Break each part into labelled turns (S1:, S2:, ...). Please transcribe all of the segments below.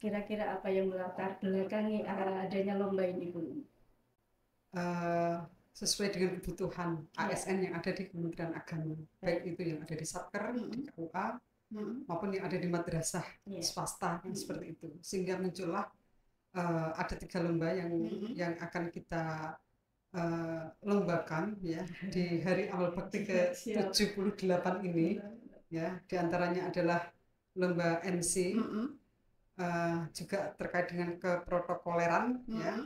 S1: Kira-kira apa yang melatar belakangi adanya lomba ini, Bu?
S2: eh, sesuai dengan kebutuhan
S1: Ya.
S2: ASN yang ada di Kementerian Agama, baik itu yang ada di Satker, di KUA, maupun yang ada di madrasah
S1: Ya.
S2: swasta yang seperti itu. Sehingga muncullah ada 3 lomba yang akan kita lombakan ya di hari amal bakti ke-78 ini ya. Di antaranya adalah lomba MC, juga terkait dengan keprotokoleran ya.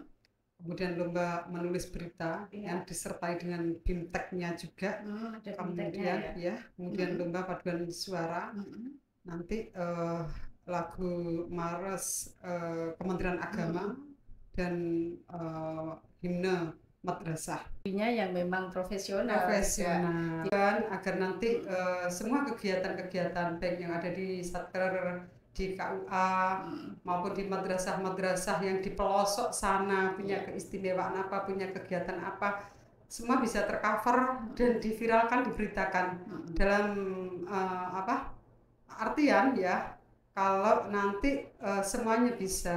S2: Kemudian lomba menulis berita yang disertai dengan bimteknya juga. Kemudian lomba paduan suara. Nanti lagu Mares Kementerian Agama dan himne madrasah.
S1: Yang memang profesional.
S2: Dan agar nanti semua kegiatan-kegiatan baik yang ada di Satker, di KUA maupun di madrasah-madrasah yang di pelosok sana punya keistimewaan apa, punya kegiatan apa, semua bisa tercover dan diviralkan, diberitakan dalam artian ya, kalau nanti semuanya bisa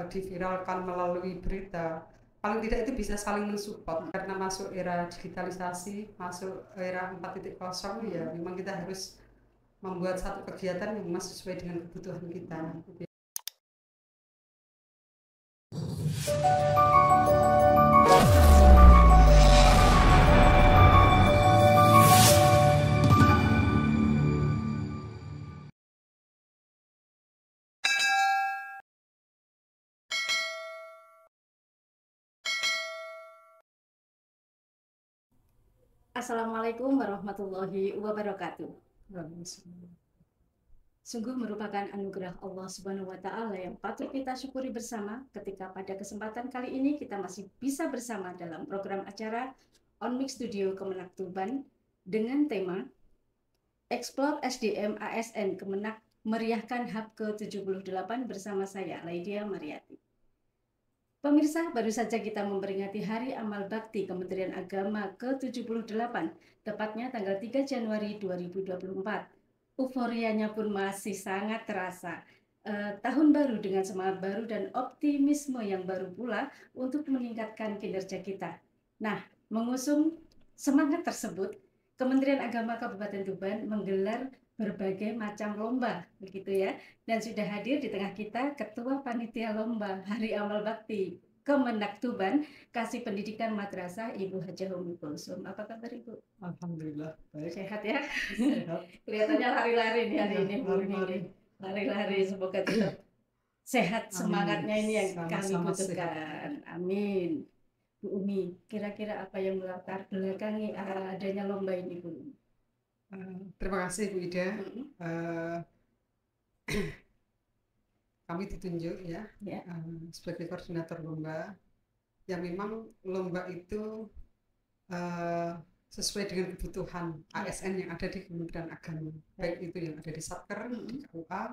S2: diviralkan melalui berita, paling tidak itu bisa saling mensupport. Karena masuk era digitalisasi, masuk era 4.0 ya, memang kita harus membuat satu kegiatan yang memang sesuai dengan kebutuhan kita.
S1: Assalamualaikum warahmatullahi wabarakatuh. Sungguh merupakan anugerah Allah Subhanahu wa Ta'ala yang patut kita syukuri bersama ketika pada kesempatan kali ini kita masih bisa bersama dalam program acara On Mix Studio Kemenak Tuban dengan tema Explore SDM ASN Kemenak meriahkan HUB ke-78 bersama saya, Laidia Mariati. Pemirsa, baru saja kita memperingati Hari Amal Bakti Kementerian Agama ke-78, tepatnya tanggal 3 Januari 2024. Euforianya pun masih sangat terasa. Tahun baru dengan semangat baru dan optimisme yang baru pula untuk meningkatkan kinerja kita. Nah, mengusung semangat tersebut, Kementerian Agama Kabupaten Tuban menggelar berbagai macam lomba, begitu ya. Dan sudah hadir di tengah kita Ketua Panitia Lomba Hari Amal Bakti Kemenak Tuban, Kasih Pendidikan Madrasah, Ibu Hajah Umi Kulsum. Apa kabar Ibu?
S2: Alhamdulillah baik.
S1: Sehat ya?
S2: Sehat.
S1: Kelihatannya lari-lari nih hari ini. Lari-lari, semoga tetap sehat. Semangatnya ini yang kami butuhkan. Amin. Bu Umi, kira-kira apa yang melatar belakangi adanya lomba ini, Bu?
S2: Terima kasih Bu Ida. Kami ditunjuk ya, sebagai koordinator lomba. Yang memang lomba itu sesuai dengan kebutuhan ASN yang ada di Kementerian Agama, baik itu yang ada di Satker, di KUA,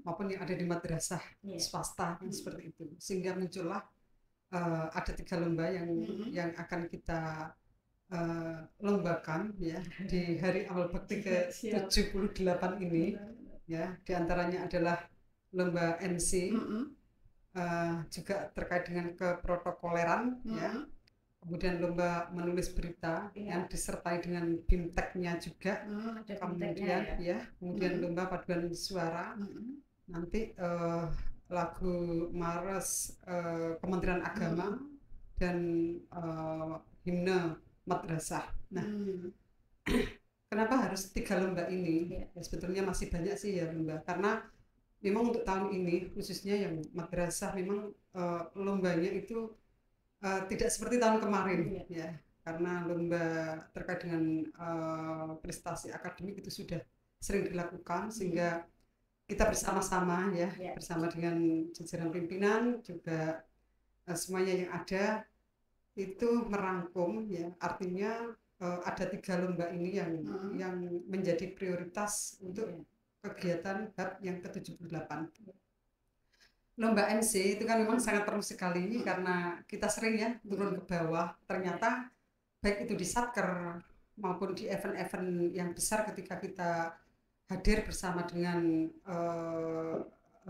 S2: maupun yang ada di madrasah swasta yang seperti itu. Sehingga muncullah ada 3 lomba yang akan kita lombakan ya di hari amal bakti ke-78 ini ya. Di antaranya adalah lomba MC, juga terkait dengan keprotokoleran ya. Kemudian lomba menulis berita yang disertai dengan bimteknya juga. Kemudian lomba paduan suara. Nanti lagu Mares Kementerian Agama dan himne madrasah. Nah, kenapa harus 3 lomba ini? Ya, sebetulnya masih banyak sih ya lomba, karena memang untuk tahun ini khususnya yang madrasah memang lombanya itu tidak seperti tahun kemarin ya, karena lomba terkait dengan prestasi akademik itu sudah sering dilakukan, sehingga kita bersama-sama ya, bersama dengan jajaran pimpinan juga semuanya yang ada itu merangkum ya, artinya ada 3 lomba ini yang menjadi prioritas untuk kegiatan HUB yang ke-78. Lomba MC itu kan memang sangat perlu sekali, karena kita sering ya turun ke bawah, ternyata baik itu di Satker maupun di event-event yang besar, ketika kita hadir bersama dengan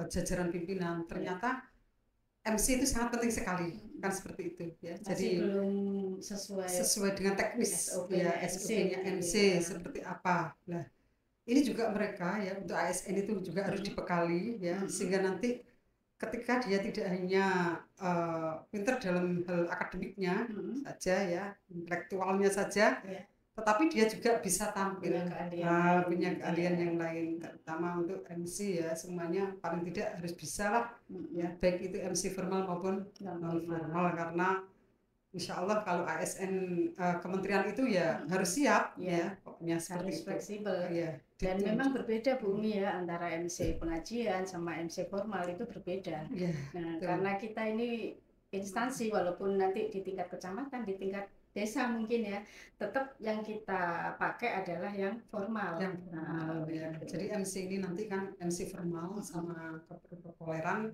S2: jajaran pimpinan. Ternyata MC itu sangat penting sekali, kan seperti itu ya.
S1: Masih
S2: Jadi
S1: belum sesuai
S2: dengan teknis
S1: SOP-nya
S2: ya,
S1: MC,
S2: SOP-nya MC
S1: ya.
S2: seperti apa. Nah, ini juga mereka ya untuk ASN itu juga harus dibekali ya, sehingga nanti ketika dia tidak hanya pinter dalam hal akademiknya saja ya, intelektualnya saja, tetapi dia juga bisa tampil punya keahlian yang lain, terutama untuk MC ya, semuanya paling tidak harus bisa lah ya, baik itu MC formal maupun non formal, karena insya Allah kalau ASN kementerian itu ya harus siap ya, pokoknya seperti
S1: harus
S2: itu.
S1: Fleksibel
S2: Ya,
S1: dan memang berbeda Bu Umi ya, antara MC pengajian sama MC formal itu berbeda.
S2: Ya,
S1: nah karena kita ini instansi, walaupun nanti di tingkat kecamatan, di tingkat desa mungkin ya, tetap yang kita pakai adalah yang formal.
S2: Ya. Jadi MC ini nanti kan MC formal sama keprotokoleran.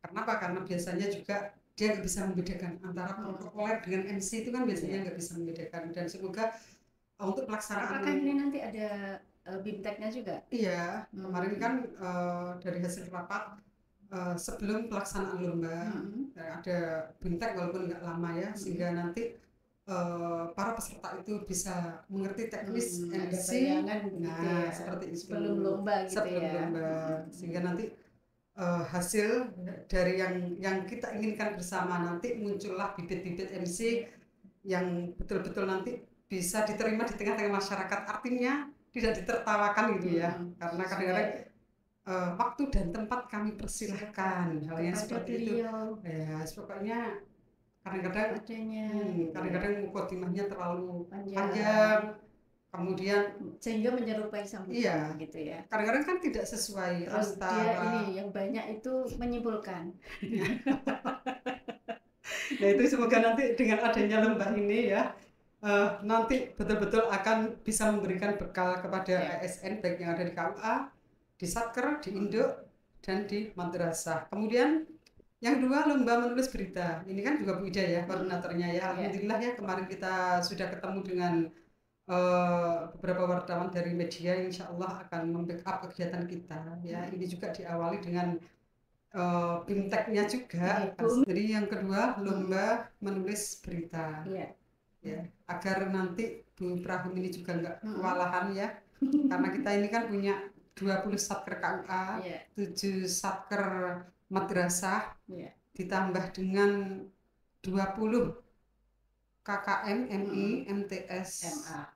S2: Kenapa? Karena biasanya juga dia nggak bisa membedakan antara protokoler dengan MC, itu kan biasanya nggak bisa membedakan. Dan semoga untuk pelaksanaan.
S1: Apakah ini nanti ada BIMTEK-nya juga?
S2: Iya, kemarin kan dari hasil rapat sebelum pelaksanaan lomba ada BIMTEK walaupun nggak lama ya, sehingga nanti para peserta itu bisa mengerti teknis MC,
S1: ya,
S2: seperti itu
S1: sebelum lomba gitu
S2: sebelum
S1: ya.
S2: lomba, sehingga nanti hasil dari yang kita inginkan bersama, nanti muncullah bibit-bibit MC yang betul-betul nanti bisa diterima di tengah-tengah masyarakat, artinya tidak ditertawakan gitu ya, karena kadang-kadang waktu dan tempat kami persilahkan hal yang seperti itu ya. Pokoknya kadang-kadang mukadimahnya terlalu panjang, kemudian
S1: sehingga menyerupai sambutan gitu ya.
S2: Kadang-kadang kan tidak sesuai.
S1: Terus antara dia ini yang banyak itu menyimpulkan.
S2: Nah itu semoga nanti dengan adanya lomba ini ya, nanti betul-betul akan bisa memberikan bekal kepada ASN baik yang ada di KUA, di Satker, di Induk, dan di madrasah. Kemudian yang kedua, lomba menulis berita. Ini kan juga Bu Ida ya koordinatornya ya. Alhamdulillah ya, kemarin kita sudah ketemu dengan beberapa wartawan dari media yang insya Allah akan membackup kegiatan kita ya. Ini juga diawali dengan BIMTEK-nya juga. Jadi yang kedua, lomba menulis berita ya, agar nanti Bu Prahum ini juga nggak kewalahan ya, karena kita ini kan punya 20 satker KUA, 7 satker madrasah, ditambah dengan 20 KKM, MI, MTS,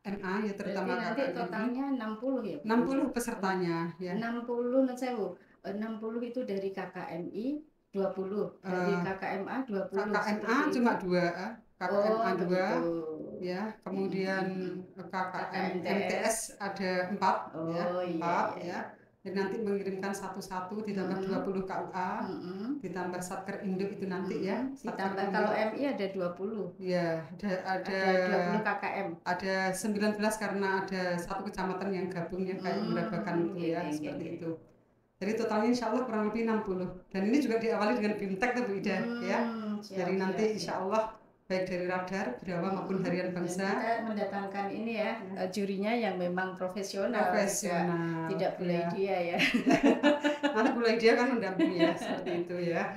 S2: MA ya, terutama
S1: nanti totalnya 60 ya?
S2: 60 pesertanya ya.
S1: 60 itu dari KKMI 20, dari KKMA 20.
S2: KKMA cuma 2, KKMA 2 ya, kemudian KKM MTS ada 4 ya, 4 ya. Dan nanti mengirimkan satu-satu, ditambah 20 KUA, ditambah Satker Induk itu nanti ya.
S1: Ditambah kalau MI ada 20.
S2: Ya, ada
S1: 20 KKM.
S2: Ada 19 karena ada satu kecamatan yang gabung ya, kayak Merabakan itu ya, seperti itu. Jadi totalnya insya Allah kurang lebih 60. Dan ini juga diawali dengan BIMTEK tuh Bu Ida ya. Jadi nanti insya Allah baik dari Radar, Birawa maupun Harian Bangsa.
S1: Dan kita mendatangkan ini ya, jurinya yang memang profesional. Tidak boleh dia ya.
S2: Nanti boleh dia kan mendampingi ya, seperti itu ya.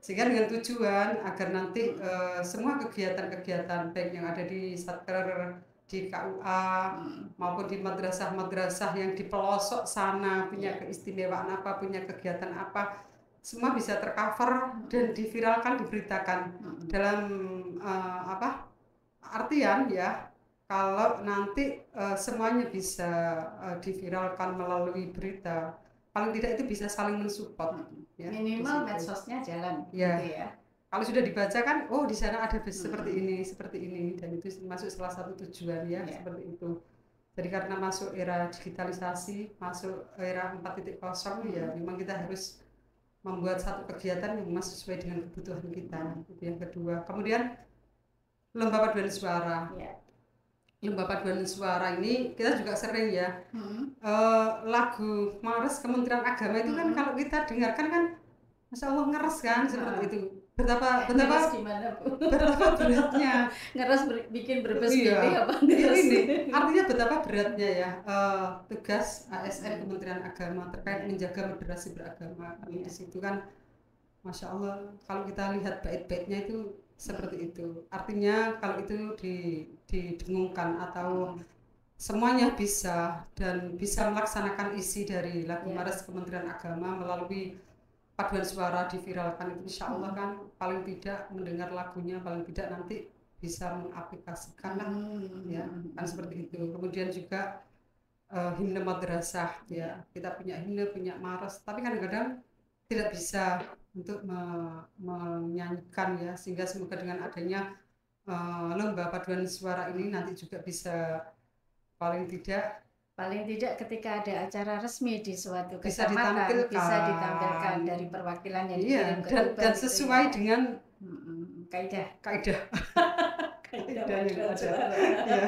S2: Sehingga dengan tujuan agar nanti semua kegiatan-kegiatan baik yang ada di Satker, di KUA maupun di madrasah-madrasah yang di pelosok sana punya keistimewaan apa, punya kegiatan apa, semua bisa tercover dan diviralkan, diberitakan dalam artian ya, kalau nanti semuanya bisa diviralkan melalui berita, paling tidak itu bisa saling mensupport ya,
S1: minimal medsosnya jalan
S2: ya.
S1: Gitu ya.
S2: Kalau sudah dibaca kan, oh di sana ada seperti ini, dan itu masuk salah satu tujuan ya, seperti itu. Jadi karena masuk era digitalisasi, masuk era 4.0 ya, memang kita harus membuat satu kegiatan yang masih sesuai dengan kebutuhan kita. Itu yang kedua. Kemudian lomba paduan suara. Lomba paduan suara ini kita juga sering ya. Lagu Mars Kementerian Agama itu kan kalau kita dengarkan kan Masya Allah ngeres kan seperti itu.
S1: Ngeres
S2: Betapa
S1: gimana Bu?
S2: betapa beratnya.
S1: Ngeres bikin berbes
S2: Iya,
S1: pipih apa
S2: iya
S1: ngeres?
S2: ini artinya betapa beratnya ya tugas ASN Kementerian Agama terkait
S1: Iya.
S2: menjaga moderasi beragama. Karena
S1: Iya.
S2: di situ kan, Masya Allah, kalau kita lihat bait-baitnya itu seperti itu. Artinya kalau itu didengungkan atau semuanya bisa dan bisa melaksanakan isi dari lagu
S1: Iya.
S2: Maras Kementerian Agama melalui paduan suara diviralkan itu, insya Allah kan paling tidak mendengar lagunya, paling tidak nanti bisa mengaplikasikan lah ya kan seperti itu. Kemudian juga himne madrasah ya, kita punya himne, punya maras, tapi kadang-kadang tidak bisa untuk menyanyikan ya, sehingga semoga dengan adanya lomba paduan suara ini nanti juga bisa paling tidak
S1: ketika ada acara resmi di suatu
S2: bisa
S1: kecamatan
S2: ditampilkan,
S1: bisa ditampilkan dari perwakilan yang
S2: iya,
S1: dikirim ke
S2: dan
S1: Tuban gitu
S2: sesuai
S1: ya.
S2: dengan
S1: Kaidah
S2: kaidah
S1: kaidah
S2: yang
S1: paduan
S2: ada.
S1: suara.
S2: Ya.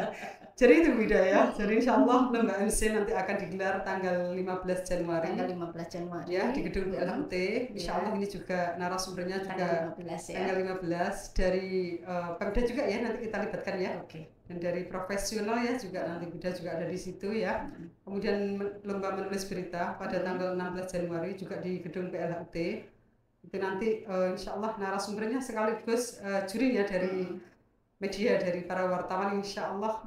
S2: Jadi itu beda ya. Jadi insya Allah lomba MC nanti akan digelar tanggal 15 Januari
S1: Tanggal 15 Januari
S2: ya di gedung PLHT. Insya Allah ini juga narasumbernya juga
S1: tanggal 15 ya.
S2: tanggal 15 dari Pemda juga ya, nanti kita libatkan ya.
S1: Oke.
S2: Dan dari profesional ya juga nanti Bida juga ada di situ ya. Kemudian lomba menulis berita pada tanggal 16 Januari juga di gedung PLHT. Itu nanti insya Allah narasumbernya sekaligus juri ya dari media, dari para wartawan, insya Allah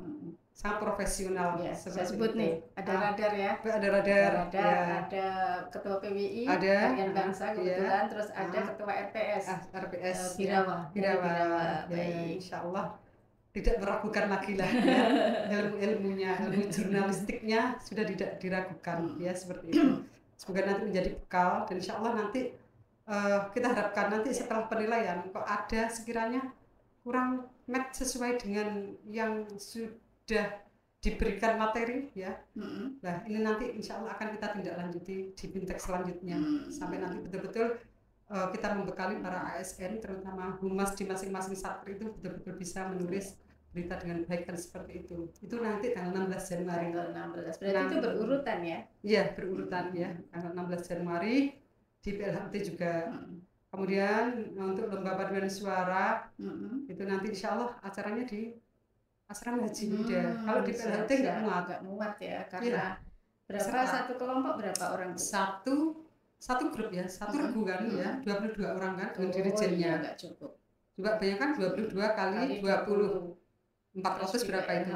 S2: sangat profesional
S1: Ya, saya
S2: seperti
S1: sebut
S2: itu.
S1: nih, ada radar ya.
S2: Ada radar, ya.
S1: Ada ketua PWI,
S2: Ada,
S1: Harian Bangsa kebetulan,
S2: ya.
S1: terus ada ketua RPS,
S2: RPS,
S1: Birawa,
S2: Birawa, ya,
S1: baik.
S2: insya Allah tidak meragukan lagi lah ya. ilmu jurnalistiknya sudah tidak diragukan ya, seperti itu. Semoga nanti menjadi bekal, dan insya Allah nanti kita harapkan nanti setelah penilaian kok ada sekiranya kurang match sesuai dengan yang sudah diberikan materi ya. Nah ini nanti insya Allah akan kita tindak lanjuti di bintek selanjutnya sampai nanti betul-betul kita membekali para ASN terutama humas di masing-masing satker itu betul-betul bisa menulis berita dengan baik, dan seperti itu. Itu nanti tanggal 16 Januari.
S1: Tanggal 16. Berarti itu berurutan ya?
S2: Iya, berurutan ya. Tanggal 16 Januari di PLHT juga. Kemudian untuk lomba paduan suara itu nanti insya Allah acaranya di Asrama Haji Wida. Kalau di PLHT nggak
S1: muat ya, karena berapa satu kelompok berapa orang?
S2: Satu grup ya, satu regu kan ya, 22 orang kan dengan dirijennya.
S1: Iya, nggak cukup.
S2: Juga banyak kan 22 kali 20. 400 berapa itu?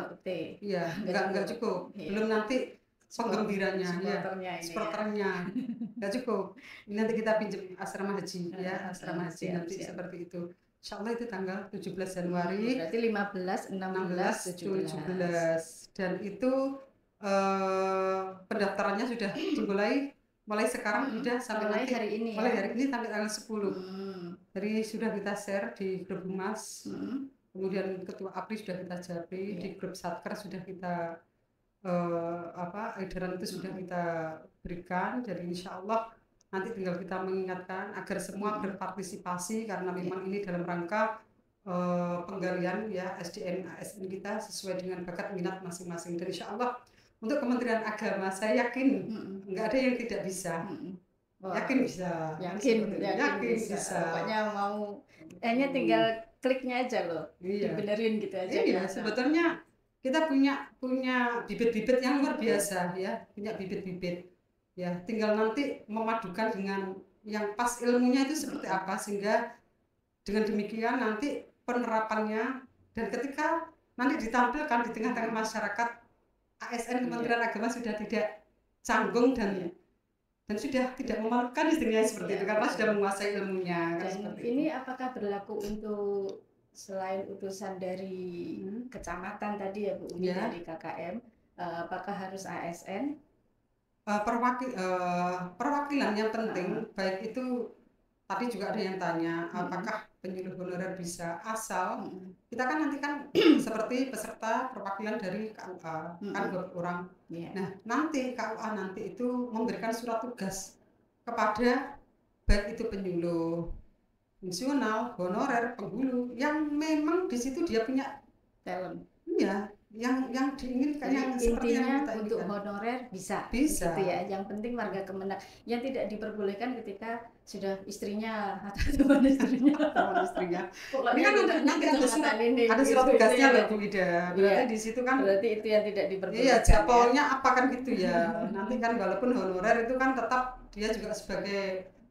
S2: Iya, nggak cukup. Belum nanti penggembiranya ya, supporternya nggak cukup. Ini nanti kita pinjam asrama haji ya, asrama haji nanti seperti itu. Insya Allah itu tanggal 17 Januari.
S1: Berarti 15, 16, 17.
S2: Dan itu pendaftarannya sudah dimulai mulai sekarang sudah sampai
S1: mulai
S2: nanti
S1: hari ini.
S2: Mulai hari ini sampai tanggal 10. Jadi sudah kita share di grup humas. Kemudian ketua APRI sudah kita japri, di grup satker sudah kita edaran itu sudah kita berikan. Jadi insya Allah nanti tinggal kita mengingatkan agar semua berpartisipasi, karena memang ini dalam rangka penggalian ya SDM ASN kita sesuai dengan bakat minat masing-masing. Dan insya Allah untuk Kementerian Agama saya yakin nggak ada yang tidak bisa. Yakin bisa.
S1: Yakin bisa. Pokoknya mau hanya tinggal kliknya aja loh.
S2: Iya.
S1: Dibenerin gitu aja.
S2: Iya, sebetulnya kita punya bibit-bibit yang luar biasa ya, punya bibit-bibit ya, tinggal nanti memadukan dengan yang pas ilmunya itu seperti apa, sehingga dengan demikian nanti penerapannya, dan ketika nanti ditampilkan di tengah-tengah masyarakat, ASN Kementerian Agama sudah tidak canggung dan sudah tidak memalukan istilahnya seperti itu, karena sudah menguasai ilmunya.
S1: Dan ini apakah berlaku untuk selain utusan dari kecamatan tadi ya Bu Umi, dari KKM, apakah harus ASN?
S2: Perwakilan yang penting, baik itu tadi juga ada yang tanya apakah penyuluh honorer bisa, asal kita kan nanti kan seperti peserta perwakilan dari KUA kan 20 orang. Nah nanti KUA nanti itu memberikan surat tugas kepada baik itu penyuluh fungsional, honorer, penghulu yang memang di situ dia punya
S1: talent.
S2: Iya, yang diinginkan,
S1: Jadi
S2: yang seperti yang
S1: intinya
S2: kita
S1: untuk
S2: inginkan.
S1: honorer bisa,
S2: Bisa.
S1: gitu ya. Yang penting warga Kemenak. Yang tidak diperbolehkan ketika sudah istrinya atau teman istrinya.
S2: Teman istrinya. Ini
S1: Pokoknya
S2: kan
S1: tidak di
S2: nanti
S1: kecamatan ini.
S2: ada surat
S1: Itu
S2: tugasnya
S1: yang
S2: loh
S1: tadi.
S2: Bu Ida.
S1: Iya,
S2: Berarti di situ kan
S1: berarti itu yang tidak
S2: iya
S1: diperbolehkan ya.
S2: jadwalnya apa kan gitu ya. Nanti kan walaupun honorer itu kan tetap dia juga sebagai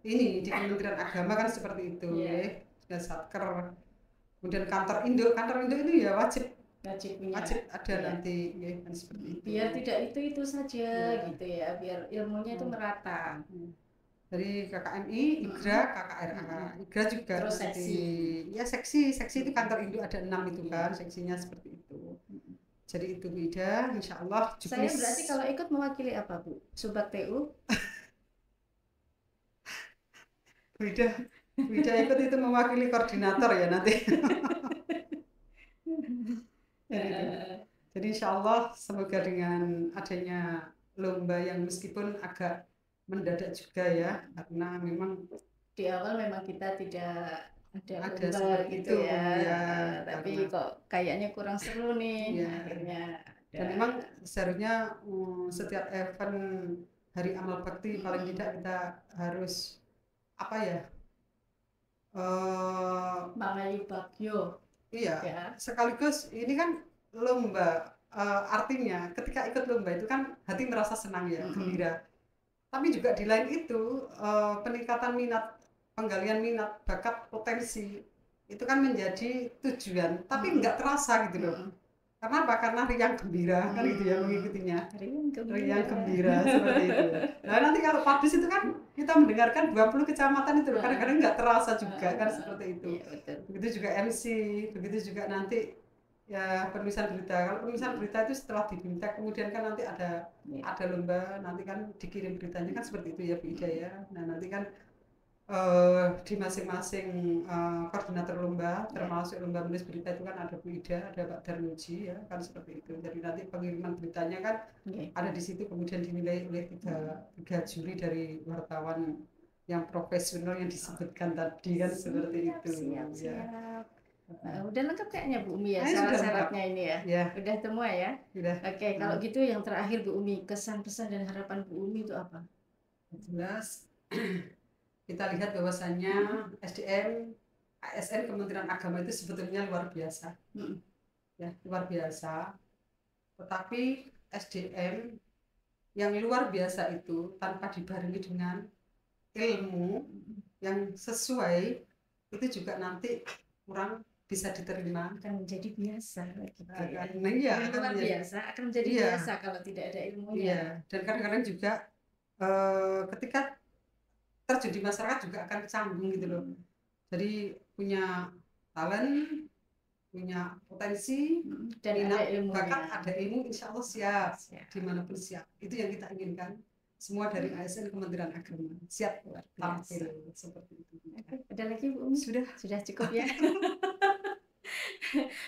S2: ini di Kementerian Agama kan seperti itu
S1: Iya.
S2: ya. Sudah satker. Kemudian kantor induk itu ya wajib
S1: Wajib
S2: ada
S1: Iya.
S2: nanti ya kan seperti itu.
S1: Biar tidak itu saja
S2: Iya.
S1: gitu ya, biar ilmunya itu merata.
S2: Dari KKMI, IGRA, KKRA. IGRA juga
S1: Terus
S2: nanti
S1: seksi.
S2: ya seksi itu kantor induk ada 6 itu kan, seksinya seperti itu. Jadi itu beda, insya Allah.
S1: Saya berarti kalau ikut mewakili apa Bu? Subak TU?
S2: Beda ikut itu mewakili koordinator ya nanti. Jadi insya Allah semoga dengan adanya lomba yang meskipun agak mendadak juga ya, karena memang
S1: di awal memang kita tidak ada lomba
S2: seperti
S1: gitu
S2: itu,
S1: ya,
S2: ya,
S1: tapi
S2: karena-
S1: kok kayaknya kurang seru nih,
S2: Iya.
S1: akhirnya
S2: Dan memang seharusnya setiap event Hari Amal Bakti paling tidak kita harus apa ya?
S1: Mangayu Bagyo.
S2: Iya.
S1: Ya.
S2: Sekaligus ini kan lomba, artinya ketika ikut lomba itu kan hati merasa senang ya, gembira. Tapi juga di lain itu peningkatan minat, penggalian minat, bakat, potensi itu kan menjadi tujuan, tapi nggak terasa gitu loh. Karena apa? Karena riang gembira kan gitu ya mengikutinya. Riang gembira seperti itu. Nah nanti kalau Padus itu kan kita mendengarkan 20 kecamatan itu loh, kadang-kadang nggak terasa juga kan seperti itu.
S1: Iya, betul.
S2: Begitu juga MC, begitu juga nanti ya penulisan berita. Kalau penulisan berita itu setelah diberita kemudian kan nanti ada lomba, nanti kan dikirim beritanya kan seperti itu ya Bu Ida ya. Nah nanti kan di masing-masing koordinator lomba, termasuk lomba menulis berita itu kan ada Bu Ida, ada Pak Darmuji ya kan seperti itu. Jadi nanti pengiriman beritanya kan ada di situ, kemudian dinilai oleh tiga juri dari wartawan yang profesional yang disebutkan tadi kan seperti itu.
S1: Siap. Udah lengkap kayaknya Bu Umi ya,
S2: sudah
S1: syarat-syaratnya ini ya.
S2: Ya.
S1: Udah semua ya.
S2: Sudah.
S1: Oke, kalau gitu yang terakhir Bu Umi, kesan-pesan dan harapan Bu Umi itu apa?
S2: Jelas kita lihat bahwasannya SDM ASN Kementerian Agama itu sebetulnya luar biasa. Ya, luar biasa. Tetapi SDM yang luar biasa itu tanpa dibarengi dengan ilmu yang sesuai itu juga nanti kurang bisa diterima,
S1: akan menjadi biasa gitu ya.
S2: Luar
S1: biasa akan menjadi biasa kalau tidak ada ilmunya.
S2: Iya, dan kadang-kadang juga ketika terjun di masyarakat juga akan canggung gitu loh. Jadi punya talent, punya potensi,
S1: dan ada ilmu,
S2: bakat, ada ilmu, insya Allah siap. Dimanapun siap. Itu yang kita inginkan. Semua dari ASN Kementerian Agama siap tampil seperti itu.
S1: Ada lagi Bu Umi? Sudah cukup ya.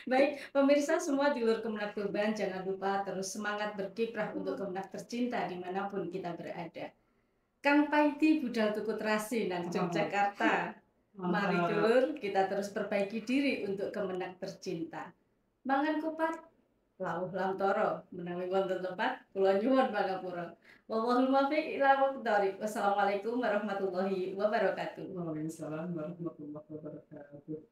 S2: Baik,
S1: pemirsa semua di luar Kemenak Tuban, jangan lupa terus semangat berkiprah untuk Kemenak tercinta dimanapun kita berada. Kang Paiti budal tuku terasi nang Yogyakarta. Mari dulur kita terus perbaiki diri untuk Kemenak tercinta. Mangan kupat, lawuh lamtoro, menawi wonten tempat, kula nyuwun pangapura. Wallahul muwaffiq ila aqwamit thoriq. Wassalamualaikum warahmatullahi wabarakatuh.
S2: Waalaikumsalam warahmatullahi wabarakatuh.